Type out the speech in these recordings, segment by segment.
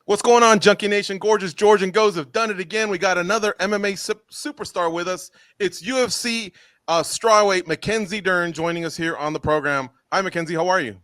What's going on, Junkie Nation? Gorgeous George and Goes have done it again. We got another MMA superstar with us. It's UFC strawweight Mackenzie Dern joining us here on the program. Hi, Mackenzie. How are you?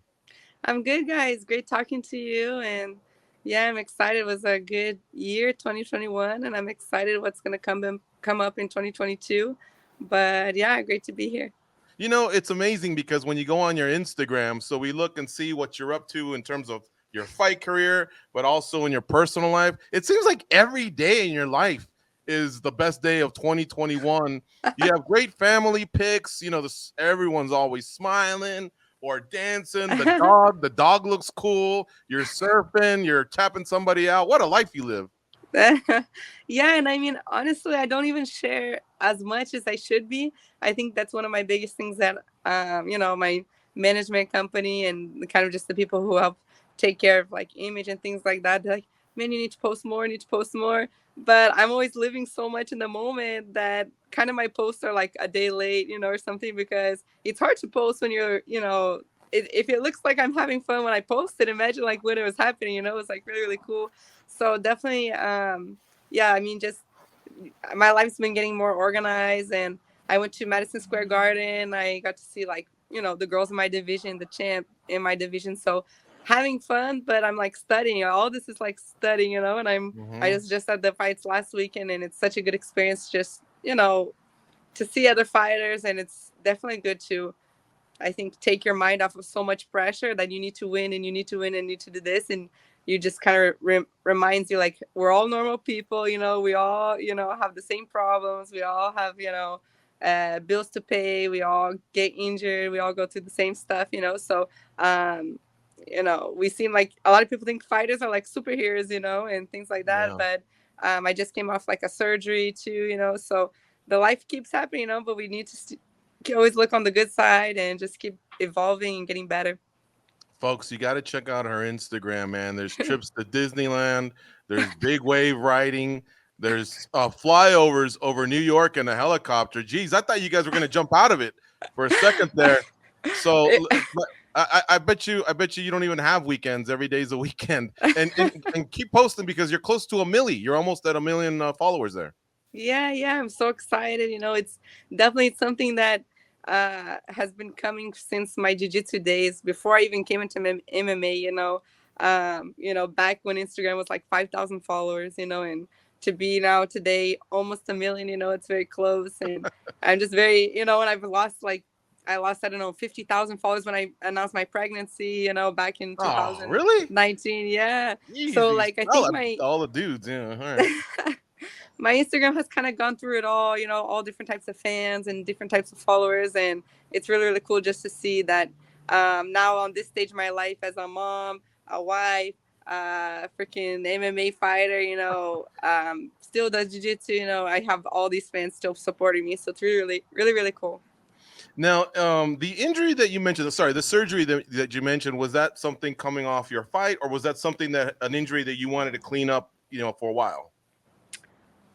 I'm good, guys. Great talking to you. And yeah, I'm excited. It was a good year, 2021, and I'm excited what's going to come up in 2022. But yeah, great to be here. You know, it's amazing because when you go on your Instagram, so we look and see what you're up to in terms of your fight career, but also in your personal life. It seems like every day in your life is the best day of 2021. You have great family pics. You know, everyone's always smiling or dancing. The dog looks cool. You're surfing. You're tapping somebody out. What a life you live. Yeah, and I mean, honestly, I don't even share as much as I should be. I think that's one of my biggest things that, my management company and kind of just the people who help take care of like image and things like that. They're like, man, you need to post more, you need to post more. But I'm always living so much in the moment that kind of my posts are like a day late, or something because it's hard to post when if it looks like I'm having fun when I post it, imagine like when it was happening, it's like really, really cool. So definitely, yeah, I mean, just my life's been getting more organized, and I went to Madison Square Garden. I got to see like the girls in my division, the champ in my division. So having fun, but I'm like studying. All this is like studying, and I Hmm. was just at the fights last weekend, and it's such a good experience. Just to see other fighters, and it's definitely good to, I think, take your mind off of so much pressure that you need to win and you need to win and you need to do this. And you just kind of reminds you like we're all normal people, we all, have the same problems. We all have, bills to pay. We all get injured. We all go through the same stuff, So, we seem like a lot of people think fighters are like superheroes, and things like that. Yeah. But I just came off like a surgery too, so the life keeps happening, but we need to can always look on the good side and just keep evolving and getting better. Folks, you got to check out her Instagram, man. There's trips to Disneyland, there's big wave riding, there's flyovers over New York in a helicopter. Geez, I thought you guys were going to jump out of it for a second there. So It- I bet you you don't even have weekends. Every day's a weekend, and keep posting because you're close to a milli. You're almost at a million followers there. yeah, yeah, I'm so excited. It's definitely something that has been coming since my jiu-jitsu days before I even came into MMA, back when Instagram was like 5,000 followers, and to be now today almost a million, it's very close. And I'm just very, and I lost, I don't know, 50,000 followers when I announced my pregnancy, back in Oh, really? 2019. Yeah. So Easy. like I All think all the dudes. Yeah. All right. my Instagram has kind of gone through it all, all different types of fans and different types of followers. And it's really, really cool just to see that now on this stage of my life as a mom, a wife, freaking MMA fighter, still does jiu-jitsu, I have all these fans still supporting me. So it's really, really, really, really cool. Now, the injury that you mentioned, sorry, the surgery that you mentioned, was that something coming off your fight, or was that something that an injury that you wanted to clean up, for a while?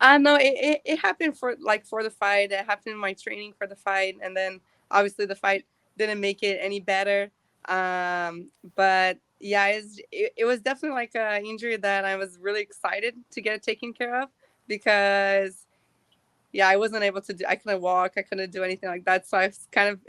No, it happened for the fight. It happened in my training for the fight, and then obviously the fight didn't make it any better. But yeah, it was definitely like a injury that I was really excited to get it taken care of because yeah, I wasn't able to do. I couldn't walk. I couldn't do anything like that. So it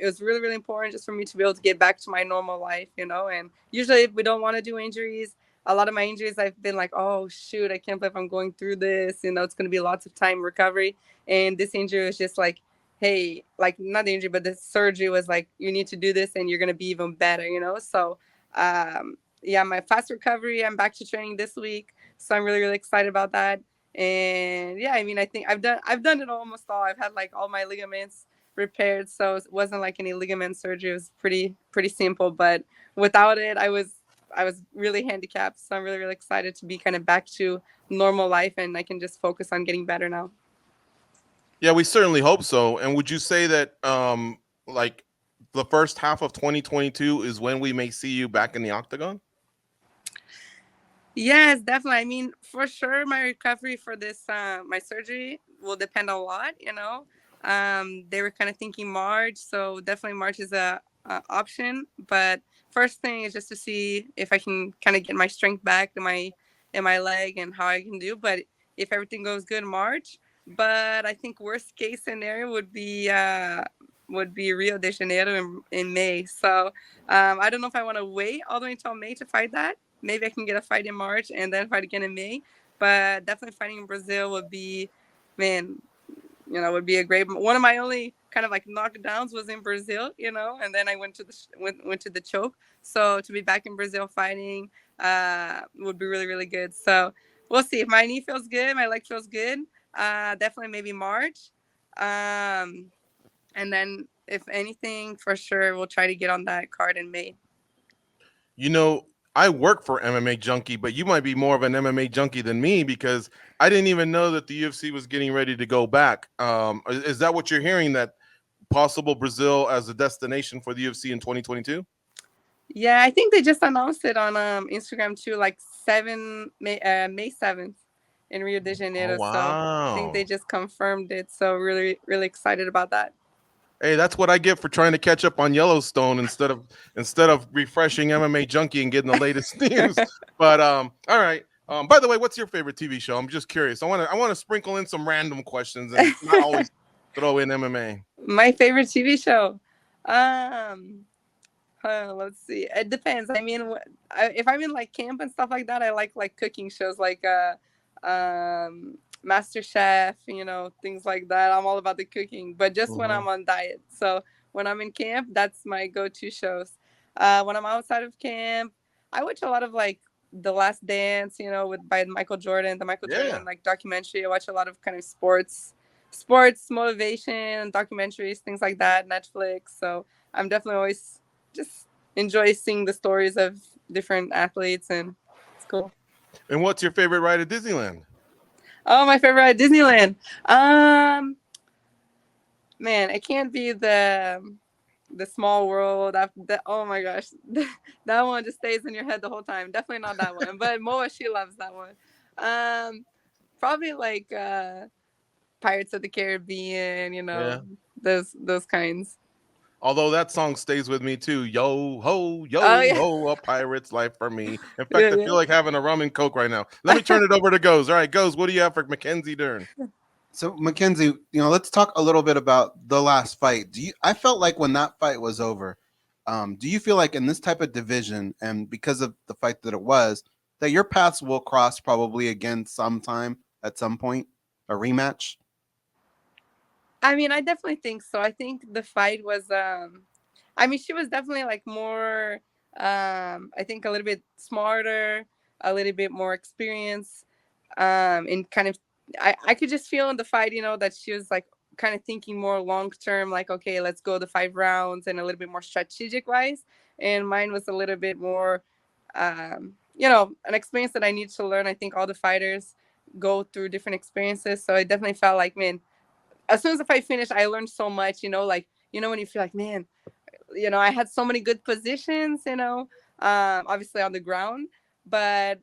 was really, really important just for me to be able to get back to my normal life, And usually, if we don't want to do injuries, a lot of my injuries, I've been like, oh shoot, I can't believe I'm going through this. It's going to be lots of time recovery. And this injury was just like, hey, like not the injury, but the surgery was like, you need to do this, and you're going to be even better. So, yeah, my fast recovery. I'm back to training this week, so I'm really, really excited about that. And yeah, I mean, I think I've done it almost all. I've had like all my ligaments repaired, so it wasn't like any ligament surgery. It was pretty simple, but without it, I was really handicapped. So I'm really, really excited to be kind of back to normal life, and I can just focus on getting better now. Yeah, we certainly hope so. And would you say that, like, the first half of 2022 is when we may see you back in the octagon? Yes, definitely. I mean, for sure, my recovery for this my surgery will depend a lot. They were kind of thinking March, so definitely March is a option. But first thing is just to see if I can kind of get my strength back and my in my leg and how I can do. But if everything goes good, March. But I think worst case scenario would be Rio de Janeiro in May. So I don't know if I want to wait all the way until May to fight that. Maybe I can get a fight in March and then fight again in May. But definitely fighting in Brazil would be, man, would be a great one. Of my only kind of like knockdowns was in Brazil, and then I went to the choke. So to be back in Brazil fighting would be really, really good. So we'll see. If my knee feels good, my leg feels good, definitely maybe March. And then if anything, for sure, we'll try to get on that card in May. You know, I work for MMA Junkie, but you might be more of an MMA junkie than me because I didn't even know that the UFC was getting ready to go back. Is that what you're hearing? That possible Brazil as a destination for the UFC in 2022? Yeah, I think they just announced it on Instagram too, like May 7th in Rio de Oh Janeiro. So I think they wow! just confirmed it. So really, really excited about that. Hey, that's what I get for trying to catch up on Yellowstone instead of refreshing MMA Junkie and getting the latest news. But all right. By the way, what's your favorite TV show? I'm just curious. I want to sprinkle in some random questions and not always throw in MMA. My favorite TV show. Um, let's see. It depends. I mean, if I'm in like camp and stuff like that, I like cooking shows like Master Chef, things like that. I'm all about the cooking, but just when Mhm. I'm on diet. So when I'm in camp, that's my go-to shows. When I'm outside of camp, I watch a lot of like The Last Dance, with by Michael Jordan, the Michael Yeah. Jordan like documentary. I watch a lot of kind of sports motivation documentaries, things like that, Netflix. So I'm definitely always just enjoy seeing the stories of different athletes, and it's cool. And what's your favorite ride at Disneyland? Oh, my favorite at Disneyland. Um, Man, it can't be the Small World. Oh my gosh, that one just stays in your head the whole time. Definitely not that one. But Moa, she loves that one. Um, Probably like Pirates of the Caribbean. Yeah. Those kinds. Although that song stays with me too. Oh Yo yeah, ho, a pirate's life for me. In yeah, fact, I yeah. feel like having a rum and coke right now. Let me turn it over to Goes. All right, Goes, what do you have for Mackenzie Dern? So Mackenzie, let's talk a little bit about the last fight. I felt like when that fight was over, do you feel like in this type of division and because of the fight that it was, that your paths will cross probably again sometime at some point, a rematch? I mean, I definitely think so. I think the fight was I mean, she was definitely like more I think a little bit smarter, a little bit more experienced, and kind of I could just feel in the fight, that she was like kind of thinking more long term, like, okay, let's go the 5 rounds and a little bit more strategic wise. And mine was a little bit more an experience that I need to learn. I think all the fighters go through different experiences. So it definitely felt like, man, as soon as the fight finished, I learned so much, like, when you feel like, man, I had so many good positions, obviously on the ground, but,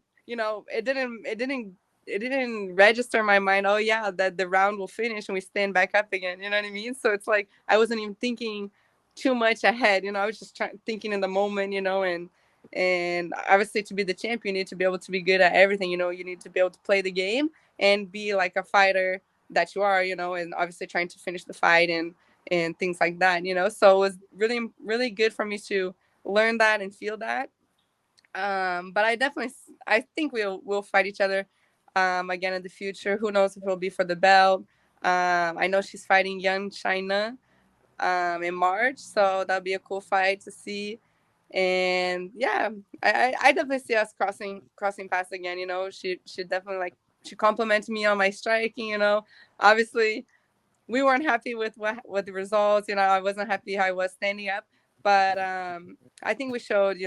it didn't register in my mind, oh yeah, that the round will finish and we stand back up again. You know what I mean? So it's like, I wasn't even thinking too much ahead, I was just thinking in the moment, and obviously to be the champion, you need to be able to be good at everything. You need to be able to play the game and be like a fighter that you are, and obviously trying to finish the fight and things like that, So it was really, really good for me to learn that and feel that. But I think we'll fight each other again in the future. Who knows if it'll be for the belt? I know she's fighting Young China in March, so that'll be a cool fight to see. And yeah, I definitely see us crossing paths again. She definitely she complimented me on my striking. Obviously we weren't happy with the results. I wasn't happy how I was standing up, but I think we showed,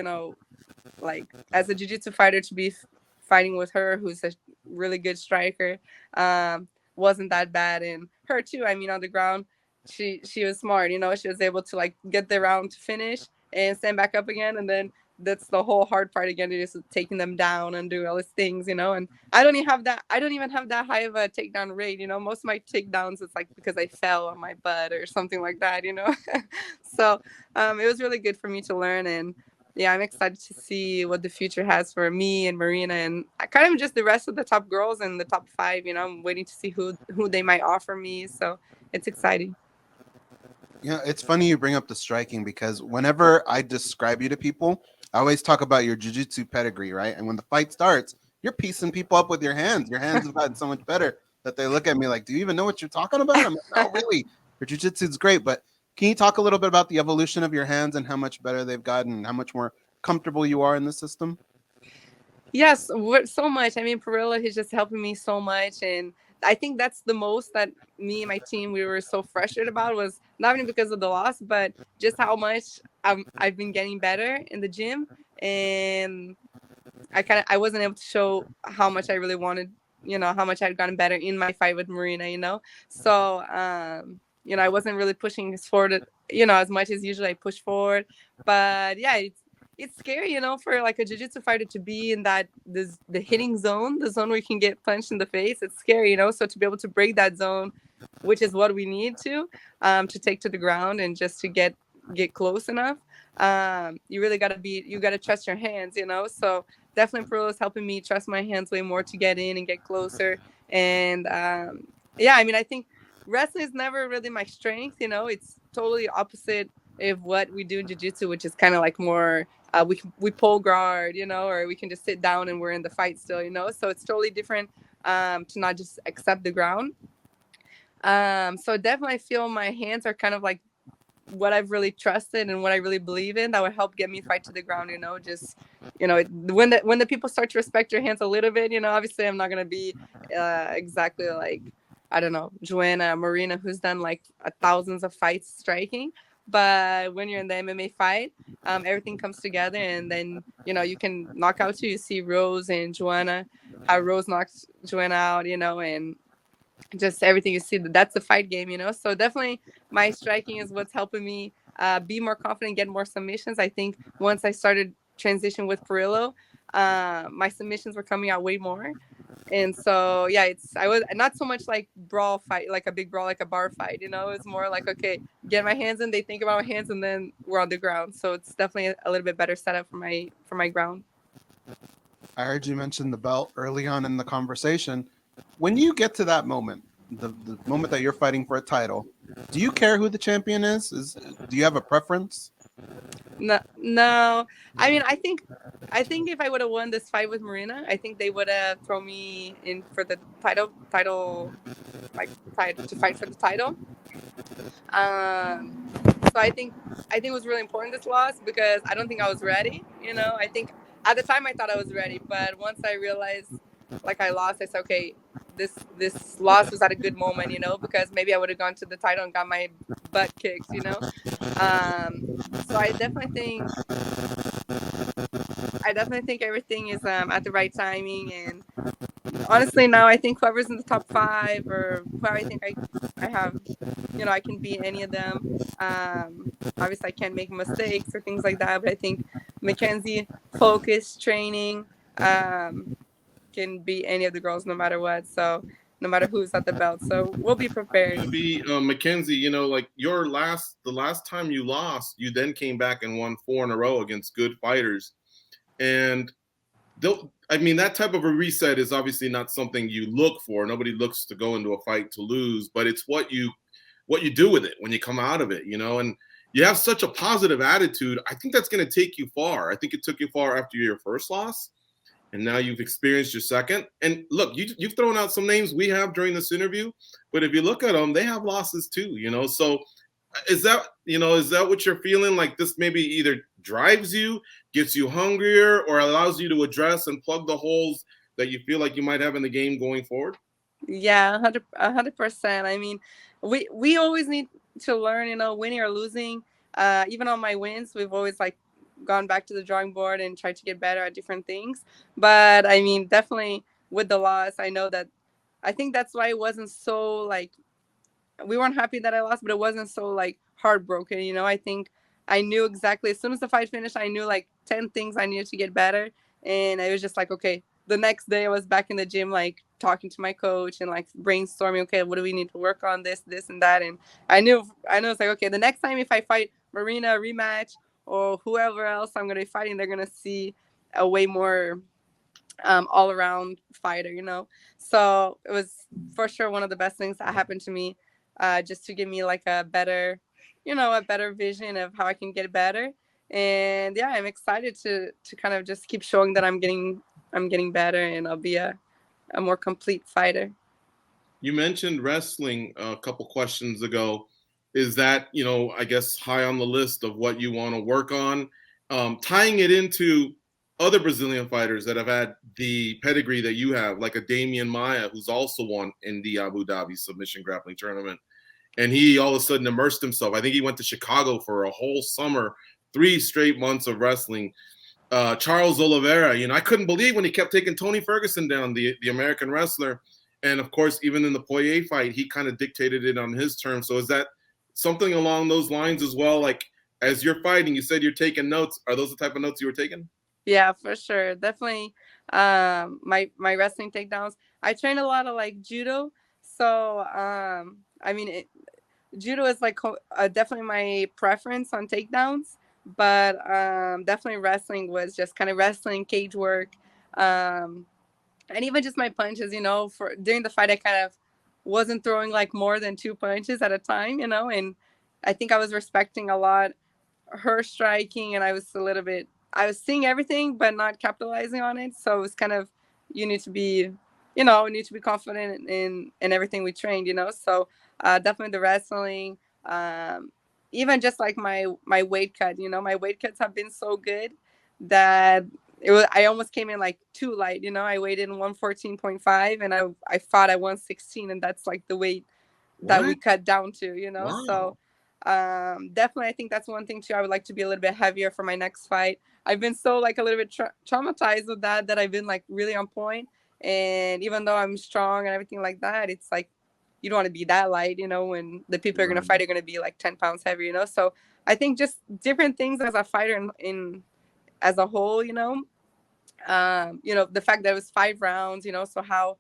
like as a jiu-jitsu fighter, to be fighting with her, who's a really good striker, um, wasn't that bad. And her too. I mean, on the ground, she was smart. She was able to like get the round to finish and stand back up again, and then that's the whole hard part again, is taking them down and doing all these things. And I don't even have that high of a takedown rate. Most of my takedowns, it's like because I fell on my butt or something like that. So it was really good for me to learn. And yeah, I'm excited to see what the future has for me and Marina, and I kind of just the rest of the top girls in the top 5. I'm waiting to see who they might offer me. So it's exciting. Yeah, it's funny you bring up the striking because whenever I describe you to people, I always talk about your jiu-jitsu pedigree, right? And when the fight starts, you're piecing people up with your hands. Your hands have gotten so much better that they look at me like, "Do you even know what you're talking about?" I'm like, "No, really. Your jiu-jitsu is great." But can you talk a little bit about the evolution of your hands and how much better they've gotten and how much more comfortable you are in the system? Yes, so much. I mean, Perillo, he's just helping me so much, and I think that's the most that me and my team we were so frustrated about was not even because of the loss, but just how much I've been getting better in the gym, and I wasn't able to show how much I really wanted, how much I'd gotten better in my fight with Marina. So I wasn't really pushing forward, as much as usually I push forward. But yeah, it's scary, for like a jiu-jitsu fighter to be in the hitting zone, the zone where you can get punched in the face. It's scary, So to be able to break that zone, which is what we need to take to the ground and just to get close enough. You really you gotta trust your hands, So definitely Perillo is helping me trust my hands way more to get in and get closer. And yeah, I mean, I think wrestling is never really my strength. It's totally opposite of what we do in jiu-jitsu, which is kind of like more we pull guard, or we can just sit down and we're in the fight still, So it's totally different to not just accept the ground. So definitely I feel my hands are kind of like what I've really trusted and what I really believe in that would help get me fight to the ground, just, when the people start to respect your hands a little bit, obviously I'm not going to be exactly like, I don't know, Joanna, Marina, who's done like thousands of fights striking. But when you're in the MMA fight, everything comes together, and then, you can knock out too. You see Rose and Joanna, how Rose knocks Joanna out, and just everything you see, that's the fight game, So definitely my striking is what's helping me be more confident, get more submissions. I think once I started transition with Perillo, my submissions were coming out way more. And so yeah, I was not so much like brawl fight, like a big brawl, like a bar fight, It's more like, okay, get my hands in, they think about my hands, and then we're on the ground. So it's definitely a little bit better setup for my ground. I heard you mention the belt early on in the conversation. When you get to that moment, the moment that you're fighting for a title, do you care who the champion is? Do you have a preference? No, no. I mean, I think if I would have won this fight with Marina, I think they would have thrown me in for the title, like to fight for the title. So I think it was really important this loss because I don't think I was ready. I think at the time I thought I was ready, but once I realized like I lost, I said, okay, this loss was at a good moment, because maybe I would have gone to the title and got my butt kicked. So I definitely think everything is at the right timing, and honestly now I think whoever's in the top 5 or whoever I think I have, I can beat any of them. Obviously I can't make mistakes or things like that, but I think Mackenzie focus training can beat any of the girls no matter what. So no matter who's at the belt, so we'll be prepared. To be Mackenzie, like the last time you lost, you then came back and won 4 in a row against good fighters. And I mean, that type of a reset is obviously not something you look for. Nobody looks to go into a fight to lose, but it's what you do with it when you come out of it, and you have such a positive attitude. I think that's going to take you far. I think it took you far after your first loss, and now you've experienced your second. And look, you've thrown out some names we have during this interview, but if you look at them, they have losses too, So is that what you're feeling? Like this maybe either drives you, gets you hungrier, or allows you to address and plug the holes that you feel like you might have in the game going forward? Yeah, 100%. I mean, we always need to learn, winning or losing. Even on my wins, we've always like gone back to the drawing board and tried to get better at different things. But I mean, definitely with the loss, I think that's why it wasn't so like we weren't happy that I lost, but it wasn't so like heartbroken. I think I knew exactly as soon as the fight finished, I knew like 10 things I needed to get better, and I was just like, okay. The next day, I was back in the gym, like talking to my coach and like brainstorming. Okay, what do we need to work on? This, and that. And I knew it's like, okay, the next time if I fight Marina rematch or whoever else I'm going to be fighting, they're going to see a way more all around fighter, you know? So it was for sure one of the best things that happened to me, just to give me like a better, a better vision of how I can get better. And yeah, I'm excited to kind of just keep showing that I'm getting better, and I'll be a more complete fighter. You mentioned wrestling a couple questions ago. Is that, I guess high on the list of what you want to work on? Tying it into other Brazilian fighters that have had the pedigree that you have, like a Damian Maia, who's also won in the Abu Dhabi submission grappling tournament. And he all of a sudden immersed himself. I think he went to Chicago for a whole summer, 3 straight months of wrestling. Charles Oliveira, I couldn't believe when he kept taking Tony Ferguson down, the American wrestler. And of course, even in the Poirier fight, he kind of dictated it on his terms. So is that something along those lines as well? Like, as you're fighting, you said you're taking notes. Are those the type of notes you were taking? Yeah, for sure. Definitely. My wrestling takedowns. I train a lot of like judo. So, I mean, judo is like definitely my preference on takedowns, but definitely wrestling was just kind of wrestling, cage work, and even just my punches. For during the fight, I kind of wasn't throwing like more than 2 punches at a time. And I think I was respecting a lot her striking, and I was seeing everything but not capitalizing on it. So it was kind of, you need to be confident in everything we trained. So definitely the wrestling, even just like my weight cut. My weight cuts have been so good that I almost came in like too light. I weighed in 114.5, and I fought at 116, and that's like the weight that we What? cut down to. Wow. So definitely I think that's one thing too. I would like to be a little bit heavier for my next fight. I've been so like a little bit traumatized with that I've been like really on point. And even though I'm strong and everything like that, it's like you don't want to be that light, when the people are going to fight are going to be like 10 pounds heavier. So I think just different things as a fighter in as a whole. The fact that it was 5 rounds, so how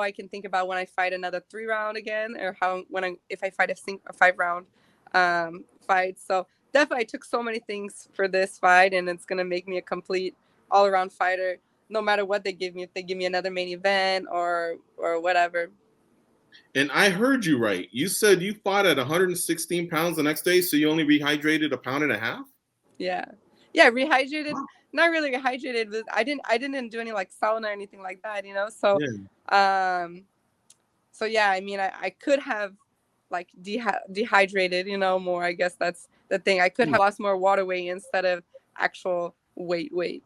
I can think about when I fight another 3-round again, or if I fight a 5-round fight. So definitely I took so many things for this fight, and it's gonna make me a complete all-around fighter, no matter what they give me. If they give me another main event or whatever. And I heard you right. You said you fought at 116 pounds the next day, so you only rehydrated a pound and a half? Yeah, rehydrated. Not really rehydrated, but I didn't do any like sauna or anything like that. So so yeah, I mean, I could have like dehydrated, more. I guess that's the thing. I could have lost more water weight instead of actual weight.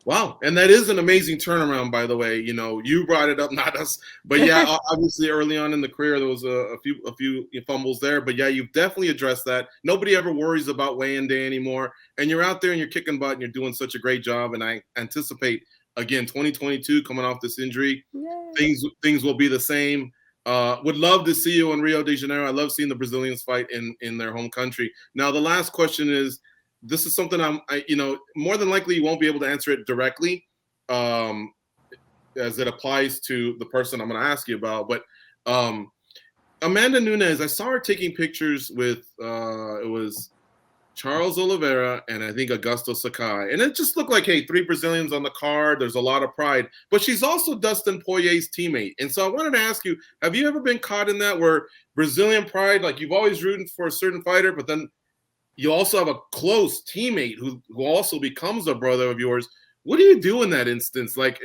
Wow. And that is an amazing turnaround, by the way. You brought it up, not us. But yeah, obviously early on in the career, there was a few fumbles there. But yeah, you've definitely addressed that. Nobody ever worries about weigh-in day anymore. And you're out there and you're kicking butt and you're doing such a great job. And I anticipate, again, 2022 coming off this injury, things will be the same. Would love to see you in Rio de Janeiro. I love seeing the Brazilians fight in their home country. Now, the last question is, this is something more than likely you won't be able to answer it directly, as it applies to the person I'm going to ask you about. But Amanda Nunes, I saw her taking pictures with it was Charles Oliveira and I think Augusto Sakai, and it just looked like, hey, 3 Brazilians on the card. There's a lot of pride, but she's also Dustin Poirier's teammate. And so I wanted to ask you, have you ever been caught in that where Brazilian pride, like you've always rooted for a certain fighter, but then you also have a close teammate who also becomes a brother of yours? What do you do in that instance? Like,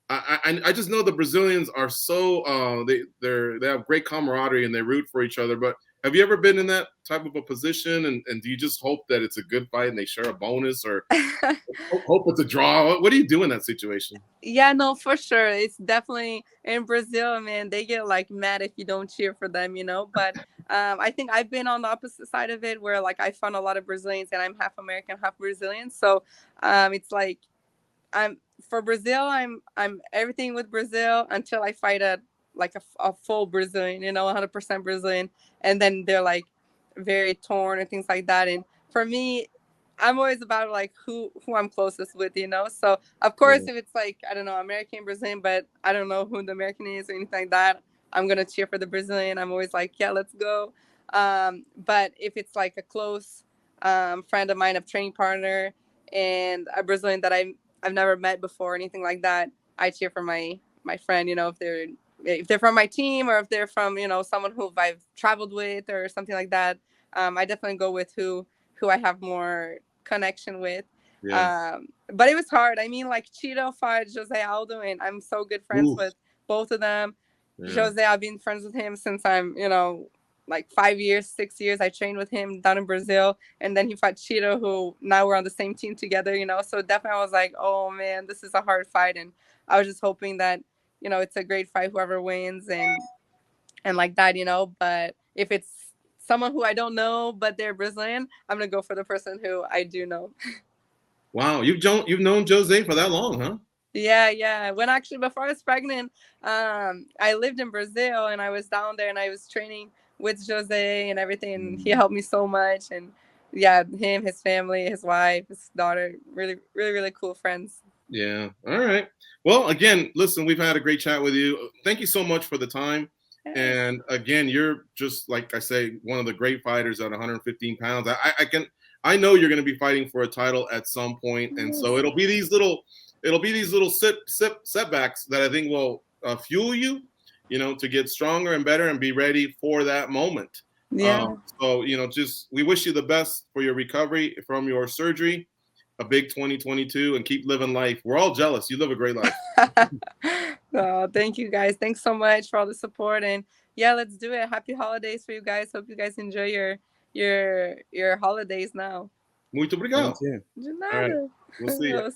I just know the Brazilians are so they have great camaraderie and they root for each other. But have you ever been in that type of a position? And do you just hope that it's a good fight and they share a bonus, or hope it's a draw? What do you do in that situation? Yeah, no, for sure. It's definitely in Brazil, man. They get like mad if you don't cheer for them. But I think I've been on the opposite side of it, where like I found a lot of Brazilians, and I'm half American, half Brazilian. So it's like for Brazil, I'm everything with Brazil until I fight a full Brazilian, 100% Brazilian, and then they're like very torn and things like that. And for me, I'm always about like who I'm closest with, So of course, if it's like, I don't know, American, Brazilian, but I don't know who the American is or anything like that, I'm gonna cheer for the Brazilian. I'm always like, yeah, let's go. But if it's like a close friend of mine, a training partner, and a Brazilian that I've never met before or anything like that, I cheer for my friend. You know, if they're from my team or if they're from, you know, someone who I've traveled with or something like that, I definitely go with who I have more connection with. Yeah. But it was hard. I mean, like Cheeto fought Jose Aldo, and I'm so good friends Oof. with both of them. Yeah. Jose, I've been friends with him since I'm, you know, like 5 years, 6 years. I trained with him down in Brazil, and then he fought Cheeto, who now we're on the same team together, you know. So definitely I was like, oh man, this is a hard fight, and I was just hoping that, you know, it's a great fight, whoever wins, and like that, you know. But if it's someone who I don't know but they're Brazilian, I'm gonna go for the person who I do know. Wow, you've known Jose for that long, huh? Yeah. When actually before I was pregnant, I lived in Brazil and I was down there and I was training with Jose and everything. And he helped me so much. And yeah, him, his family, his wife, his daughter, really, really, really cool friends. Yeah. All right. Well, again, listen, we've had a great chat with you. Thank you so much for the time. And again, you're just, like I say, one of the great fighters at 115 pounds. I know you're going to be fighting for a title at some point, and so it'll be these little setbacks that I think will fuel you, you know, to get stronger and better and be ready for that moment. Yeah. So, you know, just we wish you the best for your recovery from your surgery, a big 2022, and keep living life. We're all jealous. You live a great life. Oh, thank you guys. Thanks so much for all the support. And yeah, let's do it. Happy holidays for you guys. Hope you guys enjoy your holidays now. Muito obrigado. Thank you. De All right. nada. We'll see you.